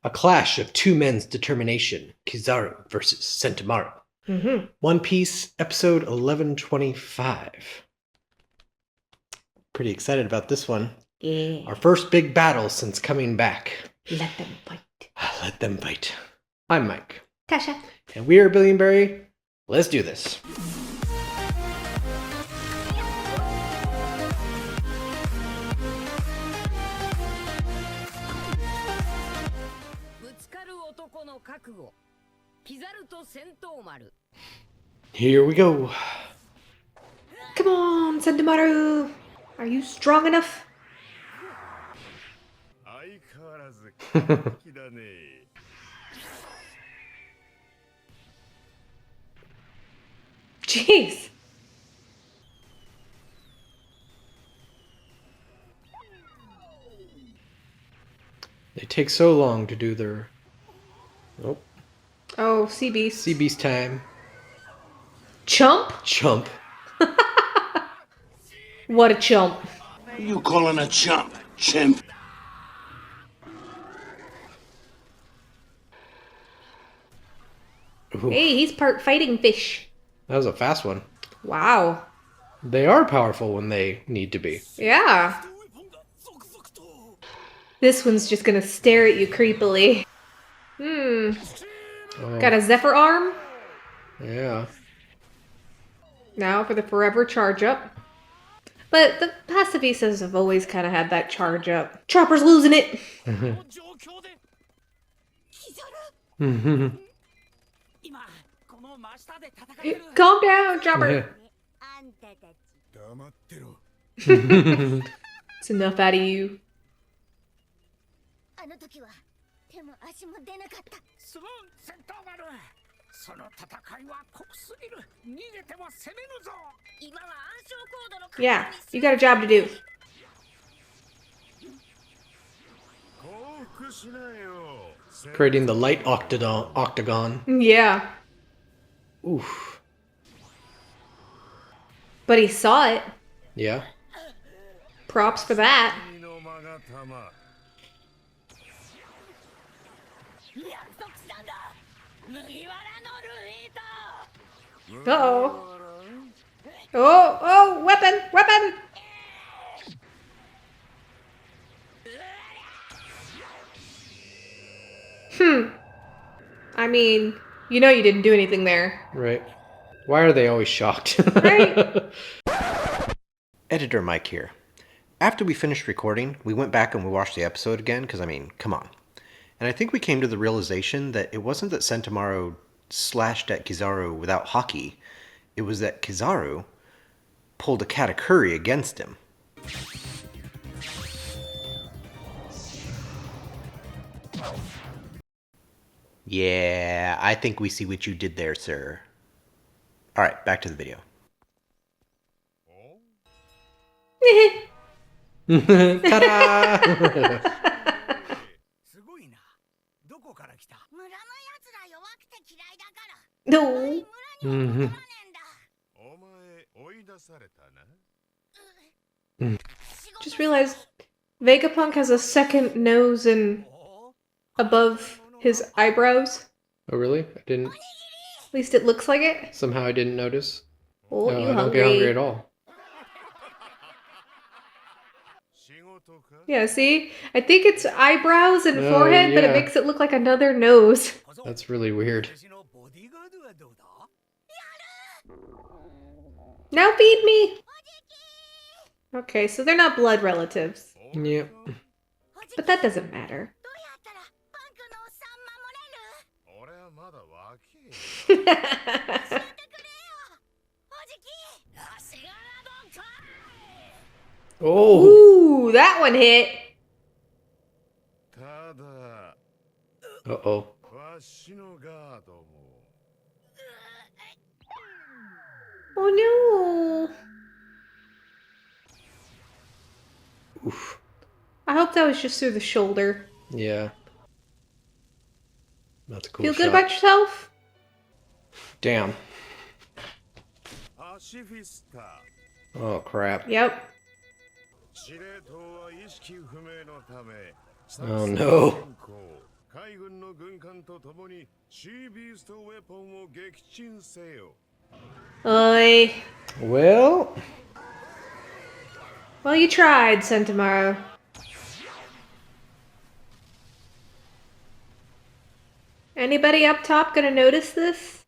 A clash of two men's determination, Kizaru versus Sentomaru. One Piece, episode 1125. Pretty excited about this one. Yeah. Our first big battle since coming back. Let them fight. Let them fight. I'm Mike. Tasha. And we are Billion Beri. Let's do this. Here we go. Come on, Sentomaru. Are you strong enough? Jeez. They take so long to do their... Oh. Oh, sea beast. Sea beast time. Chump? Chump. What a chump. You calling a chump, chimp? Ooh. Hey, he's part fighting fish. That was a fast one. Wow. They are powerful when they need to be. Yeah. This one's just gonna stare at you creepily. Oh. Got a Zephyr arm. Yeah. Now for the forever charge up. But the pacifistas have always kind of had that charge up. Chopper's losing it. Calm down, Chopper. It's enough out of you. Yeah, you got a job to do. Creating the light octagon. Yeah. Oof. But he saw it. Yeah. Props for that. Uh-oh. Oh, weapon, weapon! I mean, you know you didn't do anything there. Right. Why are they always shocked? Right? Editor Mike here. After we finished recording, we went back and we watched the episode again, because, I mean, come on. And I think we came to the realization that it wasn't that Sentomaru slashed at Kizaru without haki. It was that Kizaru pulled a katakuri against him. Yeah, I think we see what you did there, sir. Alright, back to the video. Ta-da! No. Just realized Vegapunk has a second nose and above his eyebrows. Oh, really? I didn't... At least it looks like it. Somehow I didn't notice. Oh, No, you I don't hungry. get hungry at all. Yeah, see? I think it's eyebrows and Oh, forehead, but it yeah. makes it look like another nose. That's really weird. Now feed me! Okay, so they're not blood relatives. Yep. But that doesn't matter. Oh! Ooh, that one hit! Uh-oh. Oh no! Oof. I hope that was just through the shoulder. Yeah. That's a cool Feel shot. good about yourself? Damn. Oh, crap. Yep. Oh, no. Oi. Well, Well, you tried, Sentomaru. Anybody up top gonna notice this?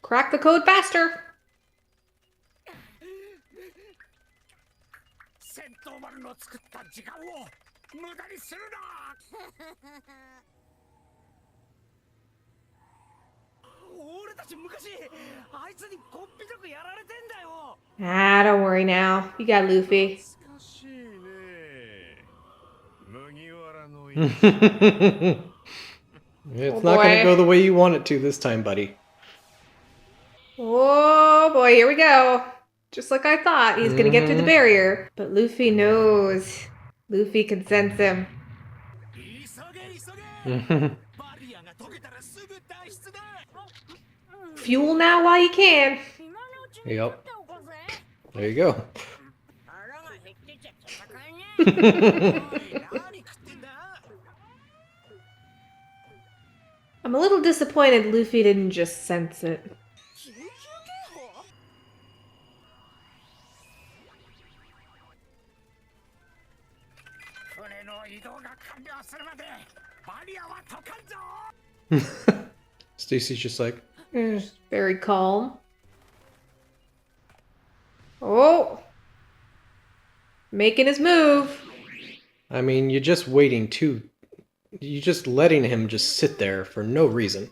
Crack the code faster! Ah, don't worry now. You got Luffy. it's Oh, not going to boy. go the way you want it to this time, buddy. Oh boy, here we go. Just like I thought, he's gonna get through the barrier. But Luffy knows. Luffy can sense him. Fuel now while you can. Yep. There you go. I'm a little disappointed Luffy didn't just sense it. Stacy's just like, Very calm. Oh! Making his move. I mean, you're just waiting to... You're just letting him just sit there for no reason.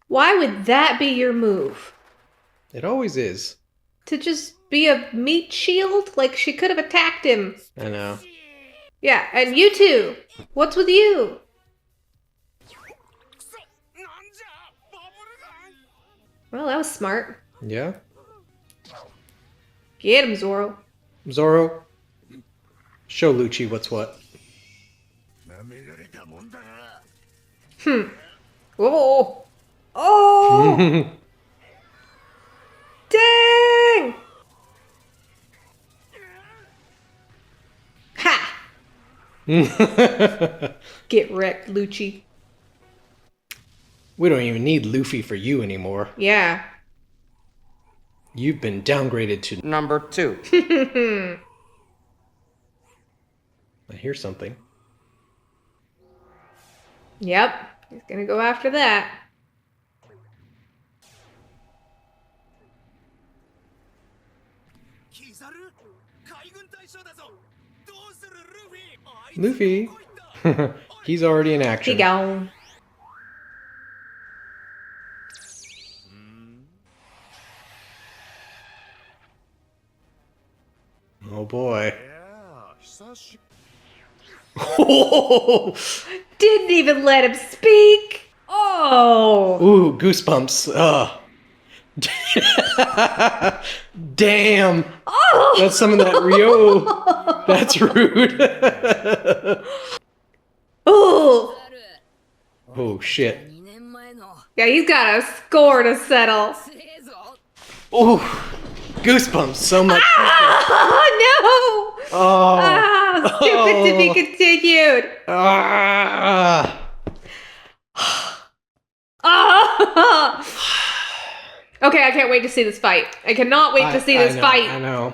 Why would that be your move? It always is. To just be a Meatshield? Like, she could have attacked him. I know. Yeah, and you too. What's with you? Well, that was smart. Yeah? Get him, Zoro. Zoro, show Lucci what's what. Oh! Oh! Dang! Ha! Get wrecked, Lucci. We don't even need Luffy for you anymore. Yeah. You've been downgraded to... Number 2. I hear something. Yep. He's gonna go after that. Luffy! He's already in He action. gone. Oh boy. Didn't even let him speak. Oh. Ooh, goosebumps. Ugh. Damn. Oh. That's some of that Rio. That's rude. Oh. Oh shit. Yeah, he's got a score to settle. Ooh. Goosebumps so much. Oh no. Oh. Ah, stupid to be continued. Ah. Ah. Okay, I can't wait to see this fight. I cannot wait to see this fight. I know.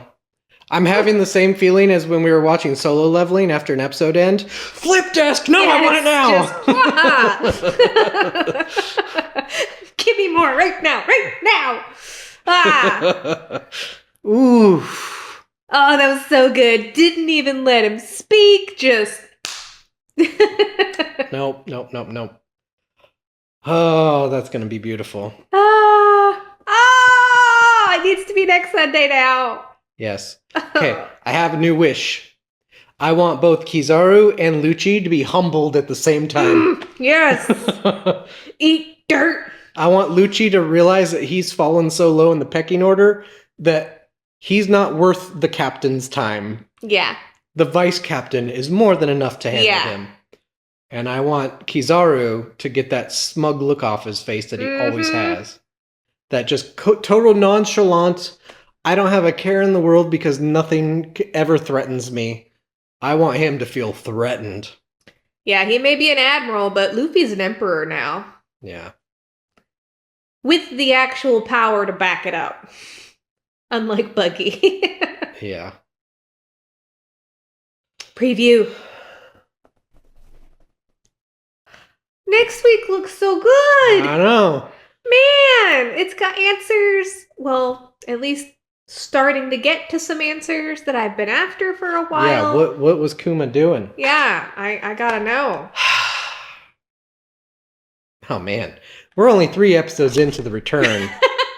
I'm having the same feeling as when we were watching Solo Leveling after an episode end. Flip desk! No, I want it now! Give me more right now! Right now! Ah! Ooh. Oh, that was so good. Didn't even let him speak, just... Nope. Oh, that's gonna be beautiful. It needs to be next Sunday now. Yes. Okay, I have a new wish. I want both Kizaru and Lucci to be humbled at the same time. Yes. Eat dirt. I want Lucci to realize that he's fallen so low in the pecking order that he's not worth the captain's time. Yeah. The vice captain is more than enough to handle him. And I want Kizaru to get that smug look off his face that he always has. That just total nonchalant, I don't have a care in the world because nothing ever threatens me. I want him to feel threatened. Yeah, he may be an admiral, but Luffy's an emperor now. Yeah. With the actual power to back it up. Unlike Buggy. Yeah. Preview. Next week looks so good! I know. Man! It's got answers. Well, at least starting to get to some answers that I've been after for a while. Yeah, what was Kuma doing? Yeah, I gotta know. Oh man. We're only 3 episodes into the return,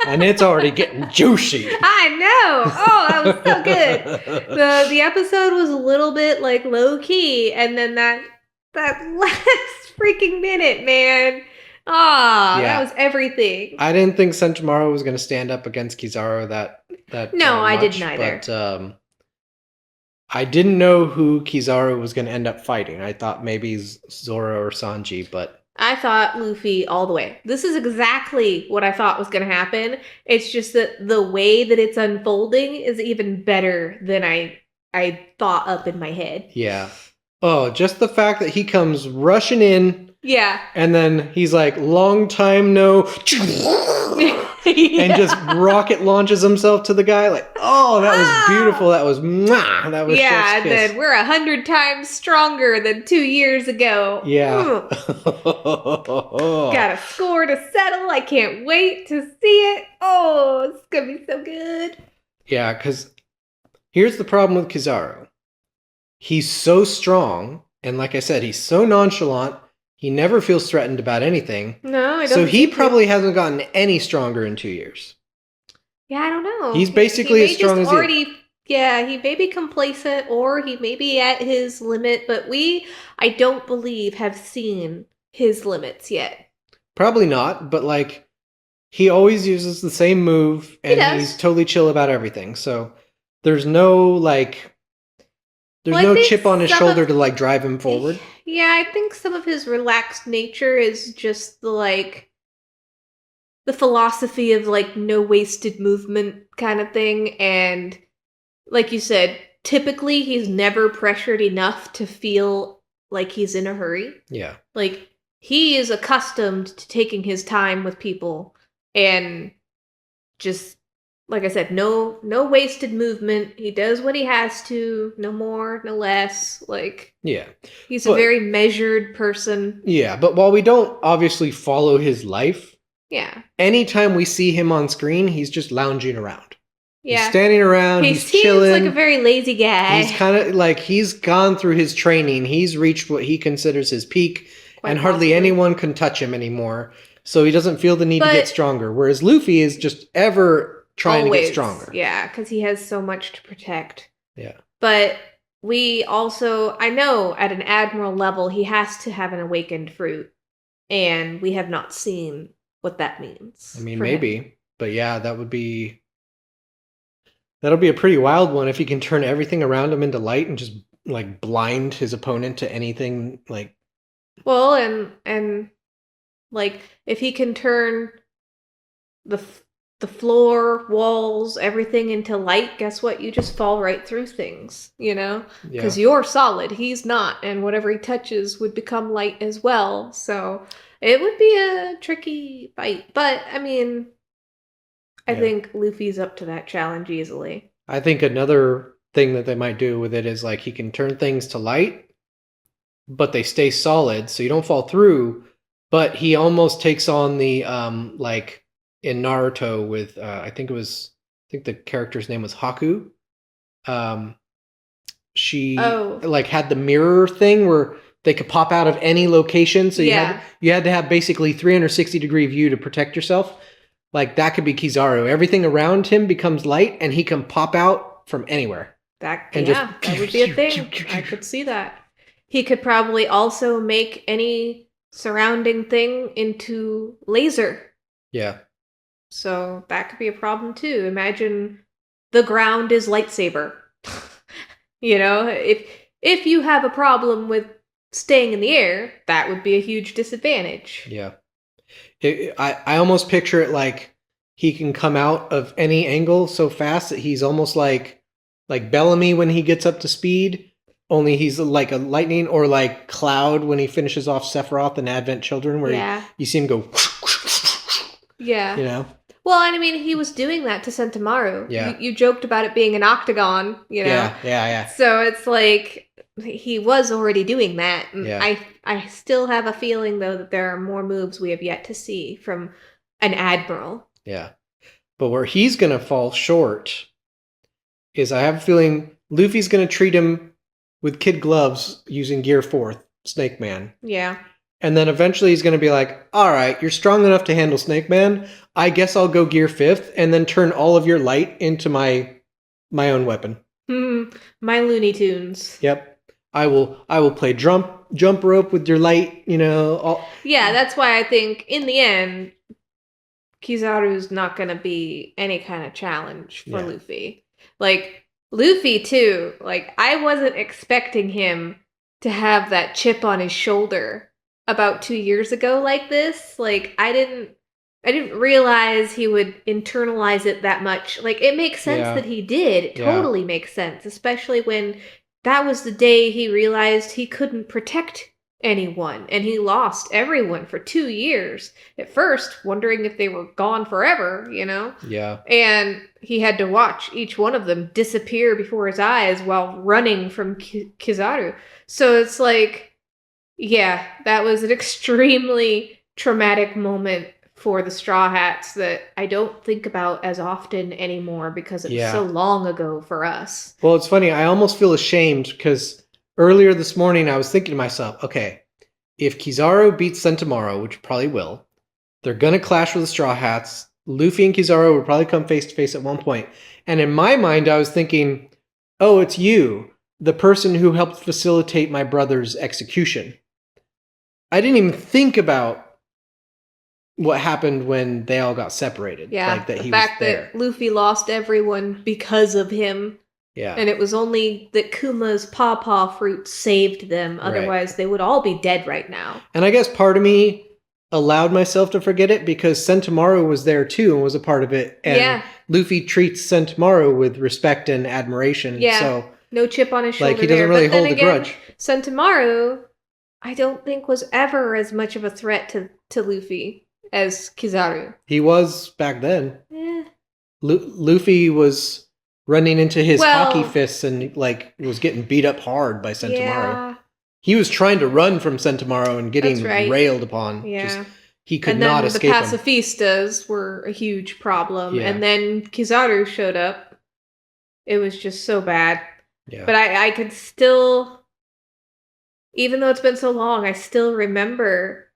and it's already getting juicy. I know! Oh, that was so good! The episode was a little bit, like, low-key, and then that last freaking minute, man. Ah, Yeah. that was everything. I didn't think Sentomaru was going to stand up against Kizaru that No, I much, didn't either. But I didn't know who Kizaru was going to end up fighting. I thought maybe Zoro or Sanji, but I thought Luffy all the way. This is exactly what I thought was going to happen. It's just that the way that it's unfolding is even better than I thought up in my head. yeah. Oh, just the fact that he comes rushing in. Yeah. And then he's like, long time no. And just rocket launches himself to the guy. Like, oh, that was beautiful. That was mwah. That was yeah, chef's and kiss. then we're 100 times stronger than 2 years ago. Yeah. Got a score to settle. I can't wait to see it. Oh, it's going to be so good. Yeah, because here's the problem with Kizaru. He's so strong, and like I said, he's so nonchalant. He never feels threatened about anything. No, I don't. So he probably hasn't gotten any stronger in 2 years. Yeah, I don't know. He's basically he as strong as already. Yeah, he may be complacent or he may be at his limit, but I don't believe, have seen his limits yet. Probably not, but like, he always uses the same move, and he's totally chill about everything. So there's no like. There's no chip on his shoulder to like drive him forward. Yeah, I think some of his relaxed nature is just the philosophy of like no wasted movement kind of thing. And like you said, typically he's never pressured enough to feel like he's in a hurry. Yeah. Like he is accustomed to taking his time with people and just, like I said, no wasted movement. He does what he has to, no more, no less. Like, yeah, he's a very measured person. Yeah, but while we don't obviously follow his life, yeah, anytime we see him on screen, he's just lounging around. Yeah, he's standing around. He's chilling. He seems like a very lazy guy. He's kind of like he's gone through his training. He's reached what he considers his peak, and hardly anyone can touch him anymore. So he doesn't feel the need to get stronger. Whereas Luffy is just ever trying to get stronger. Yeah, because he has so much to protect. Yeah. But we also, I know at an admiral level, he has to have an awakened fruit. And we have not seen what that means. I mean, maybe. But yeah, that'll be a pretty wild one if he can turn everything around him into light and just like blind his opponent to anything like. Well, and like if he can turn the floor, walls, everything into light, guess what? You just fall right through things, you know? Because you're solid, he's not, and whatever he touches would become light as well. So it would be a tricky fight. But, I mean, I think Luffy's up to that challenge easily. I think another thing that they might do with it is like he can turn things to light, but they stay solid, so you don't fall through, but he almost takes on the, like, in Naruto with I think the character's name was Haku. She like had the mirror thing where they could pop out of any location, so you had to have basically 360-degree view to protect yourself. Like that could be Kizaru. Everything around him becomes light, and he can pop out from anywhere. That would be a thing. I could see that. He could probably also make any surrounding thing into laser. Yeah. So that could be a problem too. Imagine the ground is lightsaber. You know, if you have a problem with staying in the air, that would be a huge disadvantage. Yeah. I almost picture it like he can come out of any angle so fast that he's almost like Bellamy when he gets up to speed, Only he's like a lightning, or like Cloud when he finishes off Sephiroth and Advent Children, where you see him go. Yeah. You know? Well, and I mean, he was doing that to Sentomaru. Yeah. You joked about it being an octagon, you know? Yeah. So it's like he was already doing that. And Yeah. I still have a feeling, though, that there are more moves we have yet to see from an admiral. Yeah. But where he's going to fall short is, I have a feeling Luffy's going to treat him with kid gloves using Gear 4th, Snake Man. Yeah. And then eventually he's going to be like, all right, you're strong enough to handle Snake Man. I guess I'll go Gear 5th and then turn all of your light into my own weapon. My Looney Tunes. Yep. I will play jump rope with your light, you know. Yeah, that's why I think in the end, Kizaru's not going to be any kind of challenge for Luffy. Like, Luffy, too. Like, I wasn't expecting him to have that chip on his shoulder about 2 years ago like this. Like, I didn't realize he would internalize it that much. Like, it makes sense that he did. It totally makes sense, especially when that was the day he realized he couldn't protect anyone, and he lost everyone for 2 years. At first, wondering if they were gone forever, you know? Yeah. And he had to watch each one of them disappear before his eyes while running from Kizaru. So it's like, yeah, that was an extremely traumatic moment for the Straw Hats that I don't think about as often anymore because it was so long ago for us. Well, it's funny. I almost feel ashamed because earlier this morning I was thinking to myself, okay, if Kizaru beats Sentomaru, which probably will, they're going to clash with the Straw Hats. Luffy and Kizaru will probably come face to face at one point. And in my mind, I was thinking, oh, it's you, the person who helped facilitate my brother's execution. I didn't even think about what happened when they all got separated. Yeah, like that the he fact was there. that Luffy lost everyone because of him. Yeah. And it was only that Kuma's pawpaw fruit saved them. Otherwise, they would all be dead right now. And I guess part of me allowed myself to forget it because Sentomaru was there too and was a part of it. And Luffy treats Sentomaru with respect and admiration. Yeah. So no chip on his shoulder. Like, he doesn't really hold a grudge. Sentomaru, I don't think, was ever as much of a threat to Luffy as Kizaru. He was back then. Eh. Luffy was running into his hockey fists and like was getting beat up hard by Sentomaru. Yeah. He was trying to run from Sentomaru and getting railed upon. Yeah. Just, he could not escape him. And then the pacifistas were a huge problem. Yeah. And then Kizaru showed up. It was just so bad. Yeah. But I could still, even though it's been so long, I still remember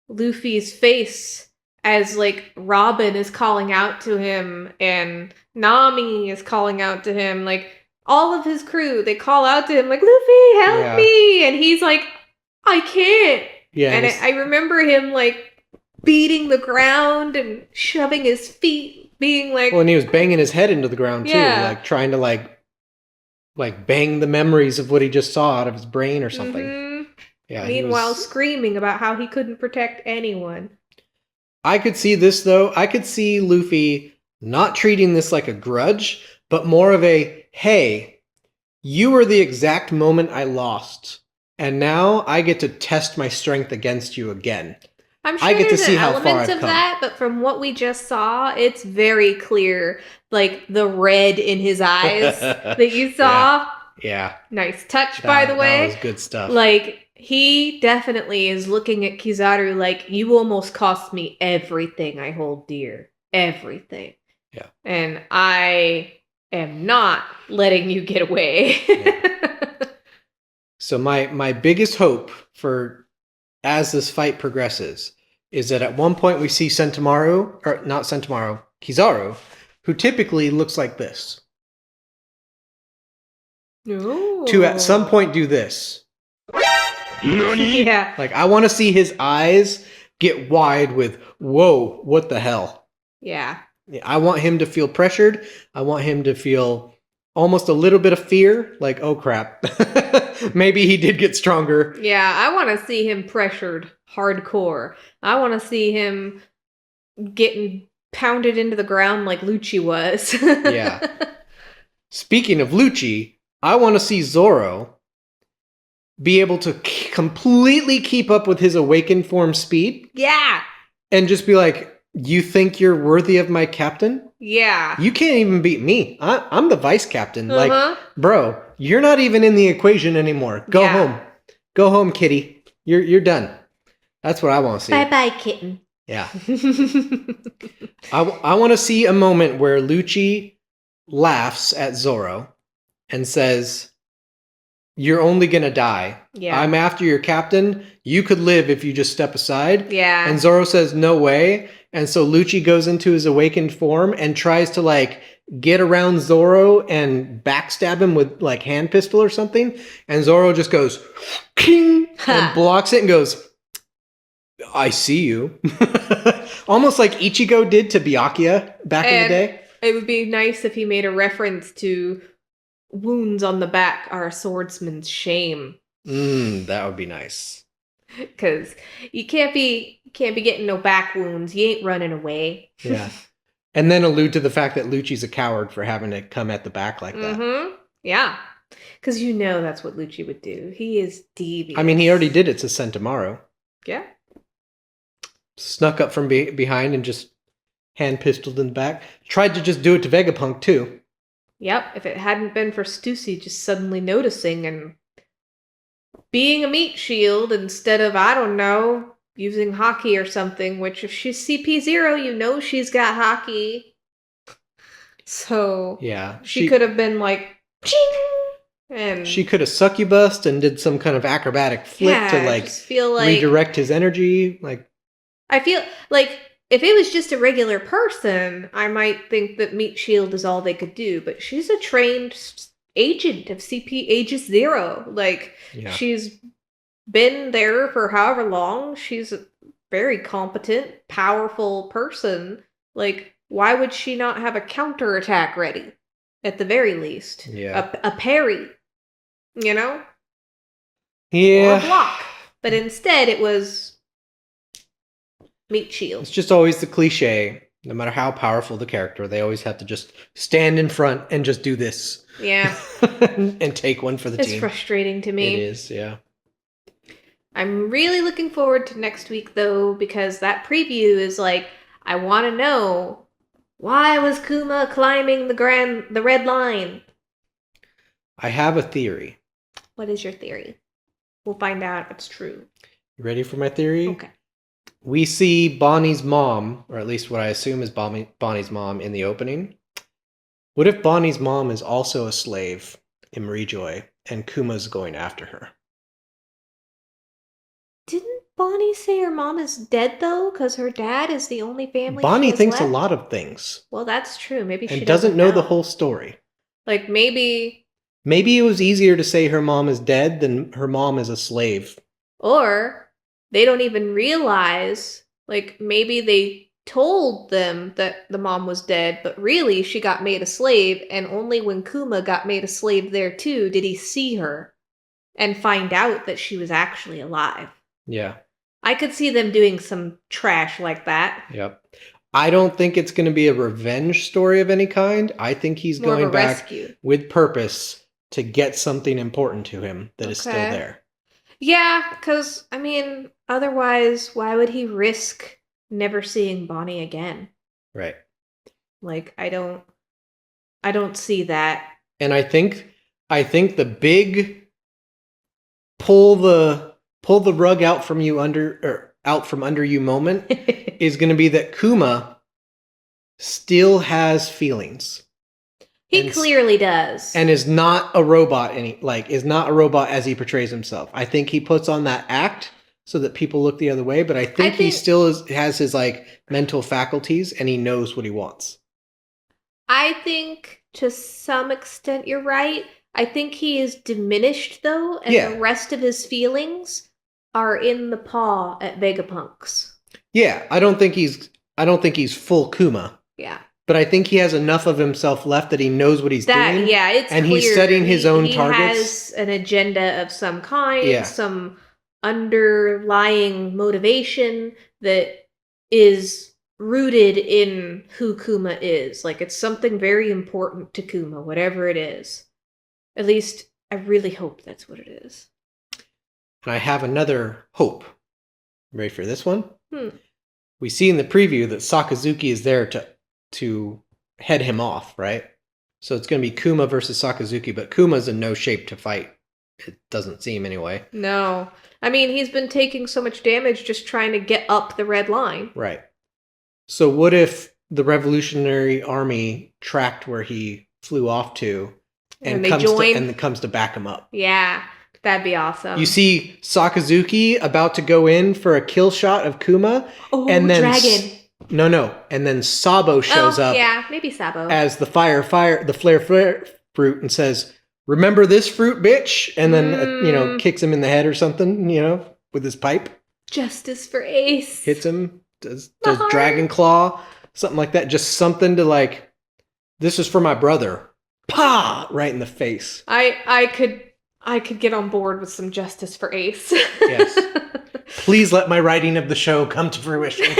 Luffy's face as like Robin is calling out to him and Nami is calling out to him. Like all of his crew, they call out to him like, Luffy, help me! And he's like, I can't. Yeah. And I remember him like beating the ground and shoving his feet, being like... Well, and he was banging his head into the ground too, like trying to like bang the memories of what he just saw out of his brain or something. Mm-hmm. Yeah. Meanwhile, screaming about how he couldn't protect anyone. I could see this though. I could see Luffy not treating this like a grudge, but more of a, hey, you were the exact moment I lost, and now I get to test my strength against you again. I'm sure I get there's to see an how element far I've of come. that, but from what we just saw, it's very clear, like the red in his eyes that you saw. Yeah. Nice touch, by the way. That was good stuff. Like, he definitely is looking at Kizaru like, you almost cost me everything I hold dear. Everything. Yeah. And I am not letting you get away. So my biggest hope for as this fight progresses is that at one point we see Sentomaru, or not Sentomaru, Kizaru, who typically looks like this. Ooh. To at some point do this. Yeah. Like, I want to see his eyes get wide with, whoa, what the hell? Yeah. I want him to feel pressured. I want him to feel almost a little bit of fear. Like, oh crap. Maybe he did get stronger. Yeah, I want to see him pressured hardcore. I want to see him getting pounded into the ground like Lucci was. Yeah. Speaking of Lucci, I want to see Zoro be able to completely keep up with his awakened form speed Yeah. and just be like, you think you're worthy of my captain? Yeah. You can't even beat me. I'm the vice captain. Uh-huh. Like, bro, you're not even in the equation anymore. Go Yeah. home. Go home, kitty. You're done. That's what I want to see. Bye-bye, kitten. Yeah. I want to see a moment where Lucci laughs at Zoro and says, you're only going to die. Yeah. I'm after your captain. You could live if you just step aside. Yeah. And Zoro says, no way. And so Lucci goes into his awakened form and tries to like get around Zoro and backstab him with like hand pistol or something. And Zoro just goes, king, and blocks it and goes, I see you. Almost like Ichigo did to Byakuya back in the day. It would be nice if he made a reference to wounds on the back are a swordsman's shame. That would be nice. Because you can't be getting no back wounds. You ain't running away. Yeah. And then allude to the fact that Lucci's a coward for having to come at the back like that. Mm-hmm. Yeah. Because you know that's what Lucci would do. He is devious. I mean, he already did it to Sentomaru. Yeah. Snuck up from behind and just hand pistoled in the back. Tried to just do it to Vegapunk, too. Yep. If it hadn't been for Stussy just suddenly noticing and being a Meatshield instead of, I don't know, using hockey or something, which if she's CP0, you know she's got hockey. So yeah, she could have been like, ching! And she could have succubused and did some kind of acrobatic flip to like redirect his energy. Like, I feel like if it was just a regular person, I might think that Meatshield is all they could do, but she's a trained agent of CP Aegis Zero. Like, she's been there for however long. She's a very competent, powerful person. Like, why would she not have a counterattack ready? At the very least. Yeah. A parry. You know? Yeah. Or a block. But instead, it was Meatshield. It's just always the cliche. No matter how powerful the character, they always have to just stand in front and just do this. Yeah. And take one for the team. It's frustrating to me. It is, yeah. I'm really looking forward to next week, though, because that preview is like, I want to know, why was Kuma climbing the red line? I have a theory. What is your theory? We'll find out if it's true. You ready for my theory? Okay. We see Bonnie's mom, or at least what I assume is Bonnie's mom in the opening. What if Bonnie's mom is also a slave in Rejoy and Kuma's going after her? Didn't Bonnie say her mom is dead, though? Because her dad is the only family Bonnie she has thinks left? a lot of things. Well, that's true. Maybe she and doesn't know the whole story. Like, maybe it was easier to say her mom is dead than her mom is a slave. Or they don't even realize, like, maybe they told them that the mom was dead, but really she got made a slave, and only when Kuma got made a slave there too did he see her and find out that she was actually alive. Yeah. I could see them doing some trash like that. Yep. I don't think it's going to be a revenge story of any kind. I think he's More going of a back rescue. with purpose to get something important to him that is still there. Yeah, because, I mean, otherwise, why would he risk never seeing Bonnie again? Right. Like, I don't see that. And I think the big pull the rug out from under you moment is going to be that Kuma still has feelings. He clearly does. And is not a robot is not a robot as he portrays himself. I think he puts on that act so that people look the other way, but I think he still has his like mental faculties and he knows what he wants. I think to some extent you're right. I think he is diminished though, and the rest of his feelings are in the paw at Vegapunk's. Yeah, I don't think he's full Kuma. Yeah. But I think he has enough of himself left that he knows what he's doing. Yeah, it's and clear. He's setting his own he targets. He has an agenda of some kind, some underlying motivation that is rooted in who Kuma is. Like, it's something very important to Kuma, whatever it is. At least, I really hope that's what it is. And I have another hope. Ready for this one? Hmm. We see in the preview that Sakazuki is there to head him off, right? So it's going to be Kuma versus Sakazuki, but Kuma's in no shape to fight. It doesn't seem anyway. No. I mean, he's been taking so much damage just trying to get up the red line. Right. So what if the Revolutionary Army tracked where he flew off to And they join? comes to back him up? Yeah, that'd be awesome. You see Sakazuki about to go in for a kill shot of Kuma. Oh, and then dragon. No. And then Sabo shows up. Yeah, maybe Sabo. As the the flare fruit and says, "Remember this fruit, bitch?" And then, kicks him in the head or something, with his pipe. Justice for Ace. Hits him, does Dragon Claw, something like that. Just something to like, this is for my brother. Pa! Right in the face. I could get on board with some Justice for Ace. Yes. Please let my writing of the show come to fruition.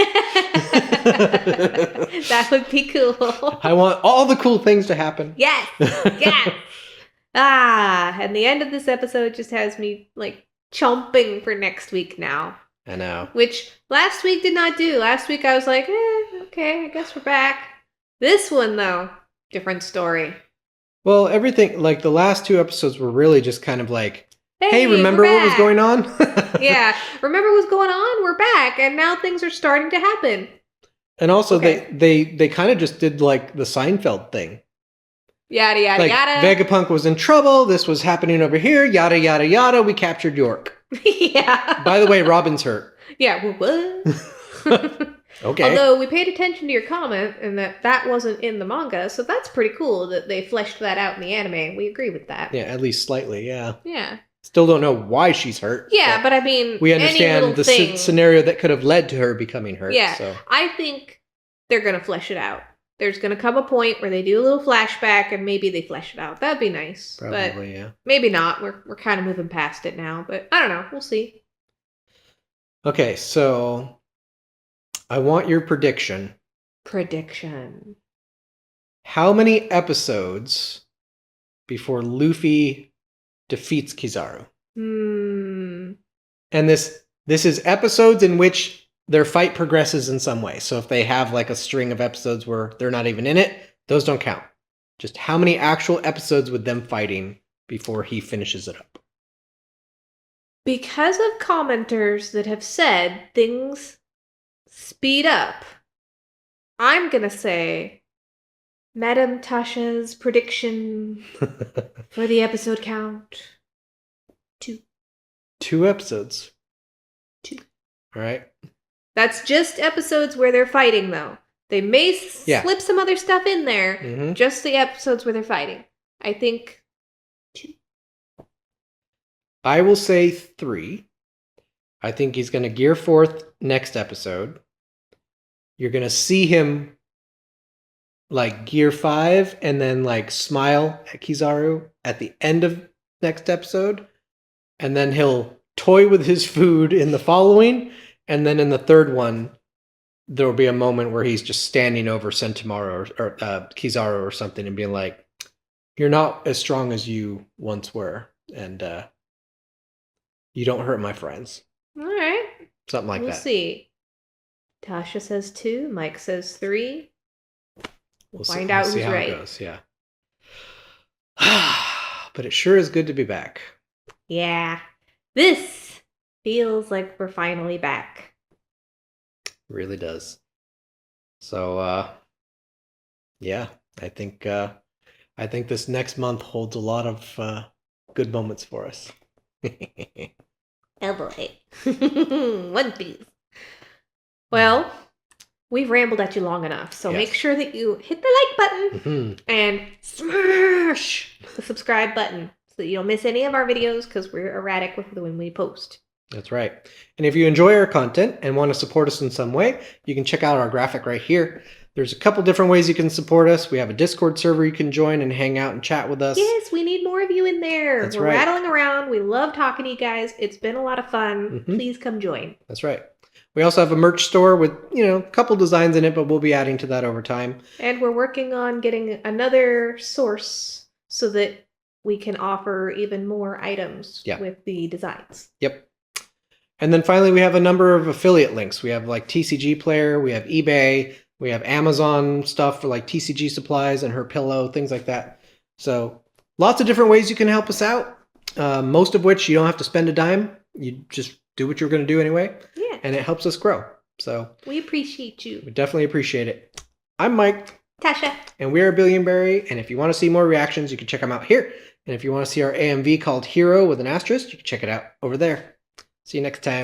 That would be cool. I want all the cool things to happen. Yes. Yes. And the end of this episode just has me like chomping for next week now. I know. Which last week did not do. Last week I was like, okay, I guess we're back. This one though, different story. Well, everything, like the last 2 episodes were really just kind of like, hey, remember we're what was back. going on? Yeah, remember what's going on? We're back, and now things are starting to happen. And also, they kind of just did like the Seinfeld thing. Yada, yada, like, yada. Vegapunk was in trouble. This was happening over here. Yada, yada, yada. We captured York. Yeah. By the way, Robin's hurt. Yeah, what? Okay. Although we paid attention to your comment and that wasn't in the manga, so that's pretty cool that they fleshed that out in the anime. We agree with that. Yeah, at least slightly, yeah. Yeah. Still don't know why she's hurt. Yeah, but I mean, we understand the scenario that could have led to her becoming hurt. Yeah, so. I think they're going to flesh it out. There's going to come a point where they do a little flashback and maybe they flesh it out. That'd be nice. Probably, but yeah. Maybe not. We're kind of moving past it now, but I don't know. We'll see. Okay, so I want your prediction. Prediction. How many episodes before Luffy defeats Kizaru? And this is episodes in which their fight progresses in some way. So if they have like a string of episodes where they're not even in it, those don't count. Just how many actual episodes with them fighting before he finishes it up? Because of commenters that have said things speed up, I'm gonna say Madame Tasha's prediction for the episode count. 2. 2 episodes. 2. All right. That's just episodes where they're fighting, though. They may slip some other stuff in there. Mm-hmm. Just the episodes where they're fighting. I think 2. I will say 3. I think he's going to gear forth next episode. You're going to see him like gear 5 and then like smile at Kizaru at the end of next episode. And then he'll toy with his food in the following. And then in the third one, there will be a moment where he's just standing over Sentomaru or Kizaru or something and being like, "You're not as strong as you once were. And you don't hurt my friends." All right. Something like that. We'll see. Tasha says 2. Mike says 3. We'll find out who's right. It goes, yeah. But it sure is good to be back. Yeah. This feels like we're finally back. Really does. So, yeah, I think this next month holds a lot of good moments for us. Oh boy. One Piece. Well, we've rambled at you long enough, so make sure that you hit the like button and smash the subscribe button so that you don't miss any of our videos because we're erratic with when we post. That's right. And if you enjoy our content and want to support us in some way, you can check out our graphic right here. There's a couple different ways you can support us. We have a Discord server you can join and hang out and chat with us. Yes, we need more of you in there. That's We're right. rattling around. We love talking to you guys. It's been a lot of fun. Please come join. That's right. We also have a merch store with, a couple designs in it, but we'll be adding to that over time. And we're working on getting another source so that we can offer even more items with the designs. Yep. And then finally, we have a number of affiliate links. We have like TCGPlayer, we have eBay, we have Amazon stuff for like TCG supplies and her pillow, things like that. So lots of different ways you can help us out. Most of which you don't have to spend a dime. You just do what you're going to do anyway. Yeah. And it helps us grow. So We appreciate you. we definitely appreciate it. I'm Mike. Tasha. And we are Billion Beri. And if you want to see more reactions, you can check them out here. And if you want to see our AMV called Hero with an asterisk, you can check it out over there. See you next time.